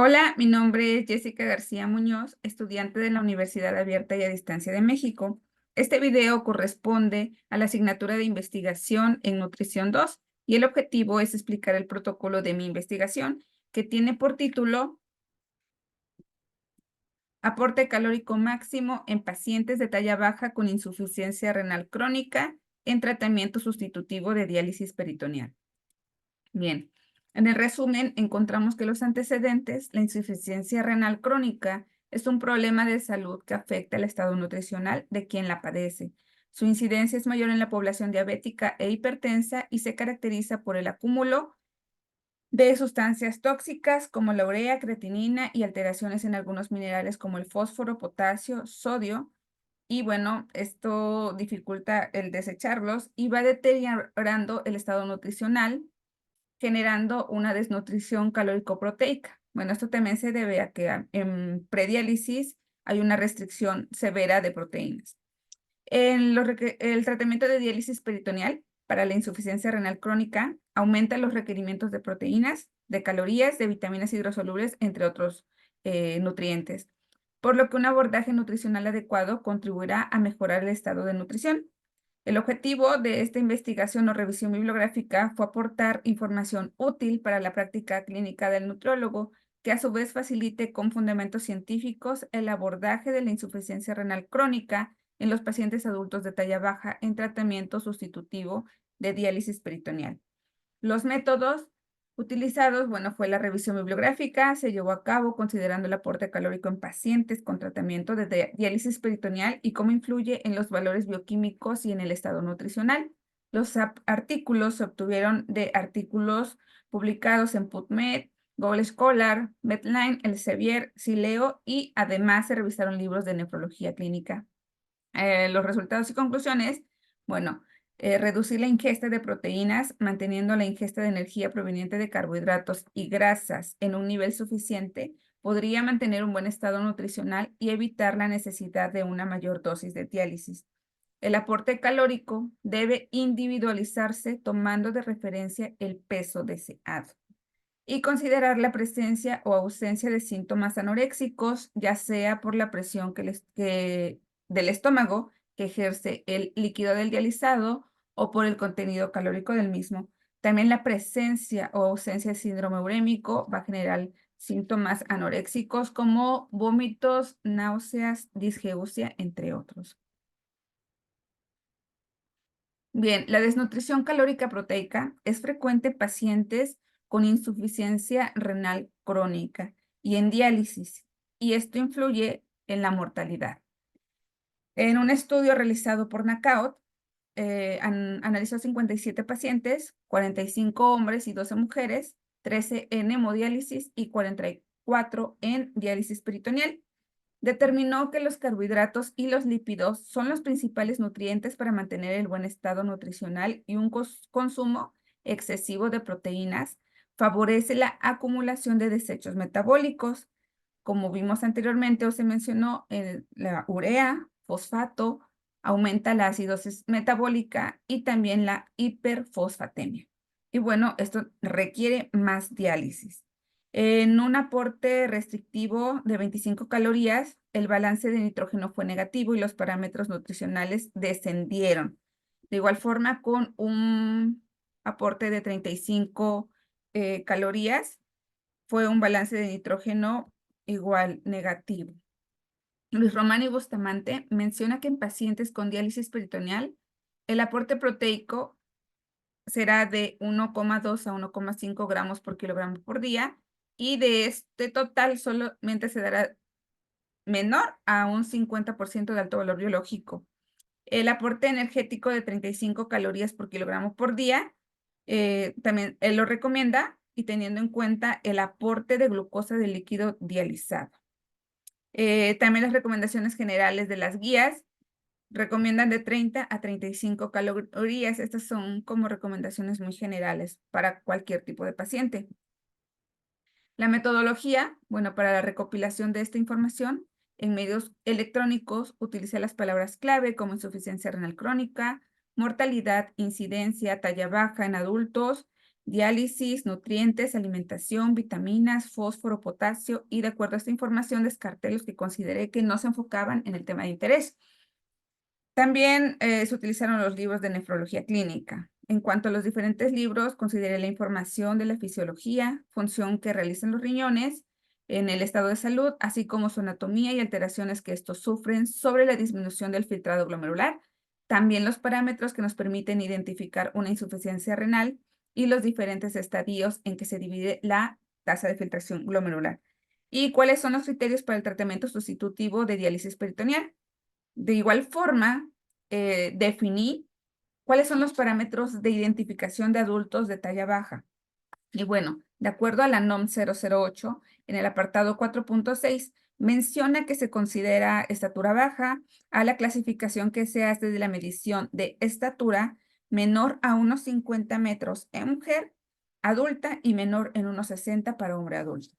Hola, mi nombre es Jessica García Muñoz, estudiante de la Universidad Abierta y a Distancia de México. Este video corresponde a la asignatura de investigación en Nutrición 2 y el objetivo es explicar el protocolo de mi investigación que tiene por título Aporte calórico máximo en pacientes de talla baja con insuficiencia renal crónica en tratamiento sustitutivo de diálisis peritoneal. Bien, en el resumen encontramos que los antecedentes, la insuficiencia renal crónica, es un problema de salud que afecta el estado nutricional de quien la padece. Su incidencia es mayor en la población diabética e hipertensa y se caracteriza por el acúmulo de sustancias tóxicas como la urea, creatinina y alteraciones en algunos minerales como el fósforo, potasio, sodio. Y bueno, esto dificulta el desecharlos y va deteriorando el estado nutricional, generando una desnutrición calórico-proteica. Bueno, esto también se debe a que en prediálisis hay una restricción severa de proteínas. El tratamiento de diálisis peritoneal para la insuficiencia renal crónica aumenta los requerimientos de proteínas, de calorías, de vitaminas hidrosolubles, entre otros nutrientes, por lo que un abordaje nutricional adecuado contribuirá a mejorar el estado de nutrición. El objetivo de esta investigación o revisión bibliográfica fue aportar información útil para la práctica clínica del nutriólogo, que a su vez facilite con fundamentos científicos el abordaje de la insuficiencia renal crónica en los pacientes adultos de talla baja en tratamiento sustitutivo de diálisis peritoneal. Los métodos utilizados, bueno, fue la revisión bibliográfica, se llevó a cabo considerando el aporte calórico en pacientes con tratamiento de diálisis peritoneal y cómo influye en los valores bioquímicos y en el estado nutricional. Los artículos se obtuvieron de artículos publicados en PubMed, Google Scholar, Medline, Elsevier, Sileo y además se revisaron libros de nefrología clínica. Los resultados y conclusiones, bueno, reducir la ingesta de proteínas, manteniendo la ingesta de energía proveniente de carbohidratos y grasas en un nivel suficiente, podría mantener un buen estado nutricional y evitar la necesidad de una mayor dosis de diálisis. El aporte calórico debe individualizarse tomando de referencia el peso deseado y considerar la presencia o ausencia de síntomas anoréxicos, ya sea por la presión del estómago que ejerce el líquido del dializado o por el contenido calórico del mismo. También la presencia o ausencia de síndrome urémico va a generar síntomas anoréxicos como vómitos, náuseas, disgeusia, entre otros. Bien, la desnutrición calórica proteica es frecuente en pacientes con insuficiencia renal crónica y en diálisis, y esto influye en la mortalidad. En un estudio realizado por NACAOT, analizó 57 pacientes, 45 hombres y 12 mujeres, 13 en hemodiálisis y 44 en diálisis peritoneal. Determinó que los carbohidratos y los lípidos son los principales nutrientes para mantener el buen estado nutricional y un consumo excesivo de proteínas favorece la acumulación de desechos metabólicos. Como vimos anteriormente o se mencionó, la urea, fosfato, aumenta la acidosis metabólica y también la hiperfosfatemia. Y bueno, esto requiere más diálisis. En un aporte restrictivo de 25 calorías, el balance de nitrógeno fue negativo y los parámetros nutricionales descendieron. De igual forma, con un aporte de 35 calorías, fue un balance de nitrógeno igual negativo. Luis Román y Bustamante menciona que en pacientes con diálisis peritoneal, el aporte proteico será de 1,2 a 1,5 gramos por kilogramo por día y de este total solamente se dará menor a un 50% de alto valor biológico. El aporte energético de 35 calorías por kilogramo por día, también él lo recomienda y teniendo en cuenta el aporte de glucosa del líquido dializado. También las recomendaciones generales de las guías recomiendan de 30 a 35 calorías. Estas son como recomendaciones muy generales para cualquier tipo de paciente. La metodología, bueno, para la recopilación de esta información en medios electrónicos utiliza las palabras clave como insuficiencia renal crónica, mortalidad, incidencia, talla baja en adultos, diálisis, nutrientes, alimentación, vitaminas, fósforo, potasio, y de acuerdo a esta información descarté los que consideré que no se enfocaban en el tema de interés. También se utilizaron los libros de nefrología clínica. En cuanto a los diferentes libros, consideré la información de la fisiología, función que realizan los riñones en el estado de salud, así como su anatomía y alteraciones que estos sufren sobre la disminución del filtrado glomerular, también los parámetros que nos permiten identificar una insuficiencia renal y los diferentes estadios en que se divide la tasa de filtración glomerular. ¿Y cuáles son los criterios para el tratamiento sustitutivo de diálisis peritoneal? De igual forma, definí cuáles son los parámetros de identificación de adultos de talla baja. Y bueno, de acuerdo a la NOM 008, en el apartado 4.6, menciona que se considera estatura baja a la clasificación que se hace de la medición de estatura menor a unos 50 metros en mujer adulta y menor en unos 60 para hombre adulto.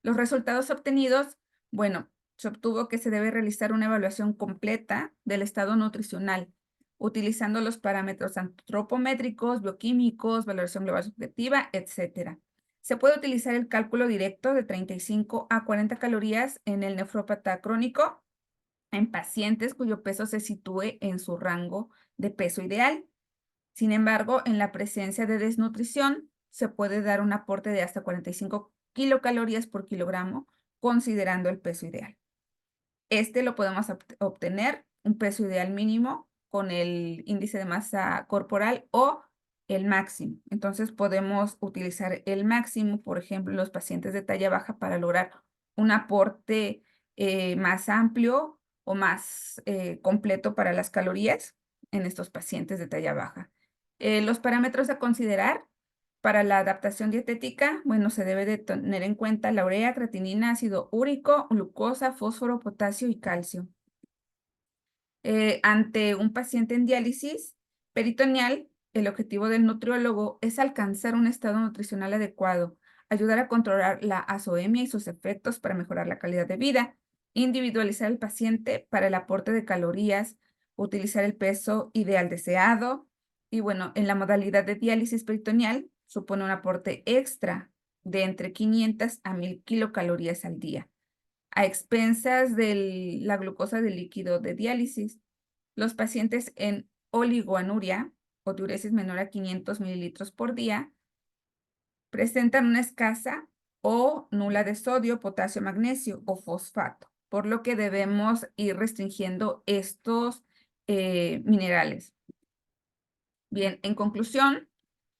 Los resultados obtenidos, bueno, se obtuvo que se debe realizar una evaluación completa del estado nutricional, utilizando los parámetros antropométricos, bioquímicos, valoración global subjetiva, etc. Se puede utilizar el cálculo directo de 35 a 40 calorías en el nefrópata crónico en pacientes cuyo peso se sitúe en su rango de peso ideal. Sin embargo, en la presencia de desnutrición, se puede dar un aporte de hasta 45 kilocalorías por kilogramo, considerando el peso ideal. Este lo podemos obtener, un peso ideal mínimo, con el índice de masa corporal o el máximo. Entonces, podemos utilizar el máximo, por ejemplo, en los pacientes de talla baja para lograr un aporte más amplio o más completo para las calorías en estos pacientes de talla baja. Los parámetros a considerar para la adaptación dietética, bueno, se debe de tener en cuenta la urea, creatinina, ácido úrico, glucosa, fósforo, potasio y calcio. Ante un paciente en diálisis peritoneal, el objetivo del nutriólogo es alcanzar un estado nutricional adecuado, ayudar a controlar la azoemia y sus efectos para mejorar la calidad de vida, individualizar al paciente para el aporte de calorías, utilizar el peso ideal deseado, y bueno, en la modalidad de diálisis peritoneal supone un aporte extra de entre 500 a 1000 kilocalorías al día, a expensas de la glucosa del líquido de diálisis. Los pacientes en oligoanuria o diuresis menor a 500 mililitros por día presentan una escasa o nula de sodio, potasio, magnesio o fosfato, por lo que debemos ir restringiendo estos minerales. Bien, en conclusión,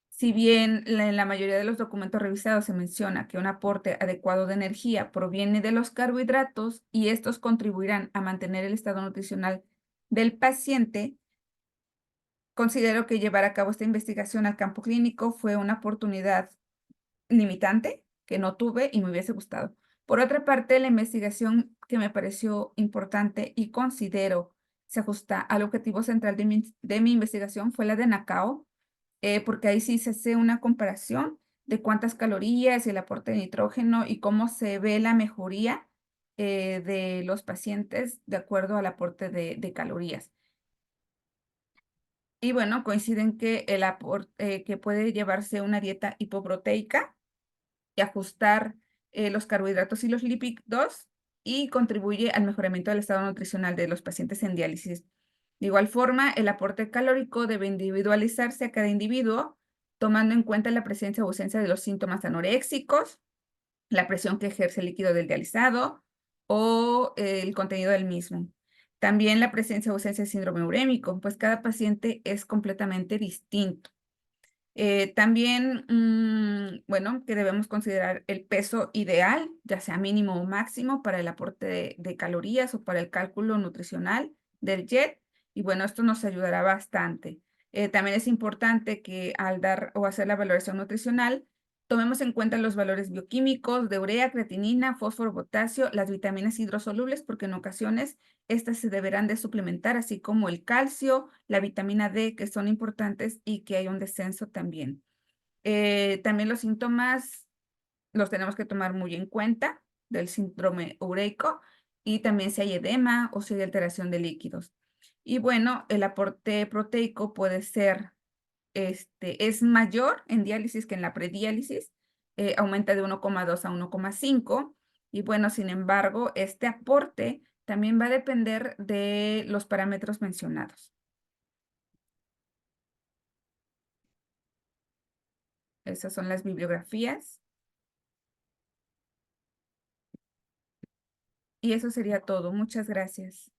si bien en la mayoría de los documentos revisados se menciona que un aporte adecuado de energía proviene de los carbohidratos y estos contribuirán a mantener el estado nutricional del paciente, considero que llevar a cabo esta investigación al campo clínico fue una oportunidad limitante que no tuve y me hubiese gustado. Por otra parte, la investigación que me pareció importante y considero se ajusta al objetivo central de mi investigación fue la de NACAO, porque ahí sí se hace una comparación de cuántas calorías y el aporte de nitrógeno y cómo se ve la mejoría de los pacientes de acuerdo al aporte de calorías. Y bueno, coinciden que el aporte que puede llevarse una dieta hipoproteica y ajustar los carbohidratos y los lípidos y contribuye al mejoramiento del estado nutricional de los pacientes en diálisis. De igual forma, el aporte calórico debe individualizarse a cada individuo, tomando en cuenta la presencia o ausencia de los síntomas anoréxicos, la presión que ejerce el líquido del dializado o el contenido del mismo. También la presencia o ausencia de síndrome urémico, pues cada paciente es completamente distinto. También, bueno, que debemos considerar el peso ideal, ya sea mínimo o máximo, para el aporte de calorías o para el cálculo nutricional del JET. Y bueno, esto nos ayudará bastante. También es importante que al dar o hacer la valoración nutricional, tomemos en cuenta los valores bioquímicos de urea, creatinina, fósforo, potasio, las vitaminas hidrosolubles, porque en ocasiones estas se deberán de suplementar, así como el calcio, la vitamina D, que son importantes y que hay un descenso también. También los síntomas los tenemos que tomar muy en cuenta del síndrome ureico y también si hay edema o si hay alteración de líquidos. Y bueno, el aporte proteico puede ser es mayor en diálisis que en la prediálisis, aumenta de 1,2 a 1,5. Y bueno, sin embargo, este aporte también va a depender de los parámetros mencionados. Esas son las bibliografías. Y eso sería todo. Muchas gracias.